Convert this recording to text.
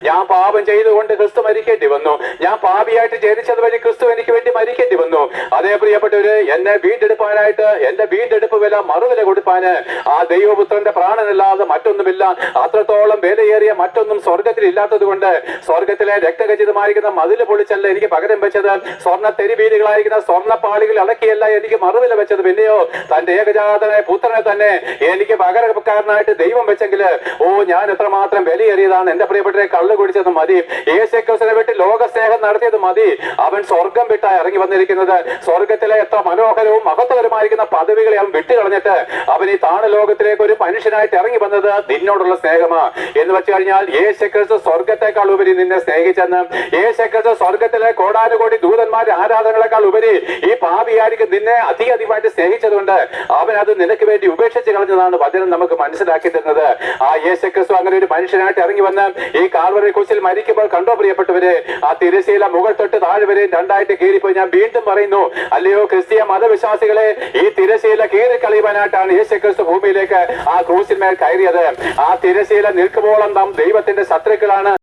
ഞാൻ പാപം ചെയ്തുകൊണ്ട് ക്രിസ്തു മരിക്കേണ്ടി വന്നു. ഞാൻ പാപിയായിട്ട് ജനിച്ചത് വഴി ക്രിസ്തു എനിക്ക് വേണ്ടി മരിക്കേണ്ടി വന്നു. അതേ പ്രിയപ്പെട്ടവര്, എന്നെ വീണ്ടെടുപ്പാനായിട്ട് എന്റെ വീണ്ടെടുപ്പ് വില മറുവില കൊടുപ്പാന് ആ ദൈവപുത്രന്റെ പ്രാണനല്ലാതെ മറ്റൊന്നുമില്ല. അത്രത്തോളം വിലയേറിയ മറ്റൊന്നും സ്വർഗത്തിൽ ഇല്ലാത്തത് കൊണ്ട് സ്വർഗത്തിലെ രക്തഖചിതമായിരിക്കുന്ന മതില് പൊളിച്ചല്ല എനിക്ക് പകരം വെച്ചത്. സ്വർണ്ണ തെരുവീലുകളായിരിക്കുന്ന സ്വർണ്ണപ്പാളികൾ അടക്കിയല്ല എനിക്ക് മറുവില വെച്ചത്. പിന്നെയോ തന്റെ ഏകജാതനായ പുത്രനെ തന്നെ എനിക്ക് പകരക്കാരനായിട്ട് ദൈവം വെച്ചെങ്കിൽ ഞാൻ എത്രമാത്രം വിലയേറിയതാണ്. എന്റെ പ്രിയപ്പെട്ടവരെ, കള്ളു കുടിച്ചത് മതി, യേശുക്രിസ്തുവിനെ വിട്ട് ലോകസ്നേഹം നടത്തിയത് മതി. അവൻ സ്വർഗം വിട്ടായി ഇറങ്ങി വന്നിരിക്കുന്നത്. സ്വർഗത്തിലെ എത്ര മനോഹരവും മഹത്വകരമായിരിക്കുന്ന പദവികളെ അവൻ വിട്ടുകളഞ്ഞിട്ട് അവൻ ഈ താണ ലോകത്തിലേക്ക് ഒരു മനുഷ്യനായിട്ട് ഇറങ്ങി വന്നത് നിന്നോടുള്ള സ്നേഹമാ. എന്ന് വെച്ച് കഴിഞ്ഞാൽ യേശുക്രിസ്തു സ്വർഗത്തെക്കാൾ ഉപരി നിന്നെ സ്നേഹിച്ചെന്ന്, യേശുക്രിസ്തു സ്വർഗത്തിലെ കോടാനുകോടി ദൂതന്മാരുടെ ആരാധനകളെക്കാൾ ഉപരി ഈ പാപിയായിരിക്കും നിന്നെ അധികമായിട്ട് സ്നേഹിച്ചതുകൊണ്ട് അവൻ അത് നിനക്ക് വേണ്ടി ഉപേക്ഷിച്ച് കളഞ്ഞതാണ് വചനം നമുക്ക് മനസ്സിലാക്കി തരുന്നത്. ആ യേശുക്രിസ്തു അങ്ങനെ ഒരു മനുഷ്യനായിട്ട് ഇറങ്ങി വന്ന് ഈ കാൽവറി കുരിശിൽ മരിക്കുമ്പോൾ കണ്ടോ പ്രിയപ്പെട്ടവരെ, ആ തിരശ്ശീല മുകൾ തൊട്ട് താഴെ വരെ രണ്ടായിട്ട് കീറിപ്പോയി. ഞാൻ വീണ്ടും പറയുന്നു, അല്ലയോ ക്രിസ്തീയ മതവിശ്വാസികളെ, ഈ തിരശ്ശീല കീറിക്കളയുവാനായിട്ടാണ് യേശുക്രിസ്തു ഭൂമിയിലേക്ക് ആ ക്രൂശിന്മേൽ കയറിയത്. ആ തിരശ്ശീല നിൽക്കുമ്പോളം നാം ദൈവത്തിന്റെ ശത്രുക്കളാണ്.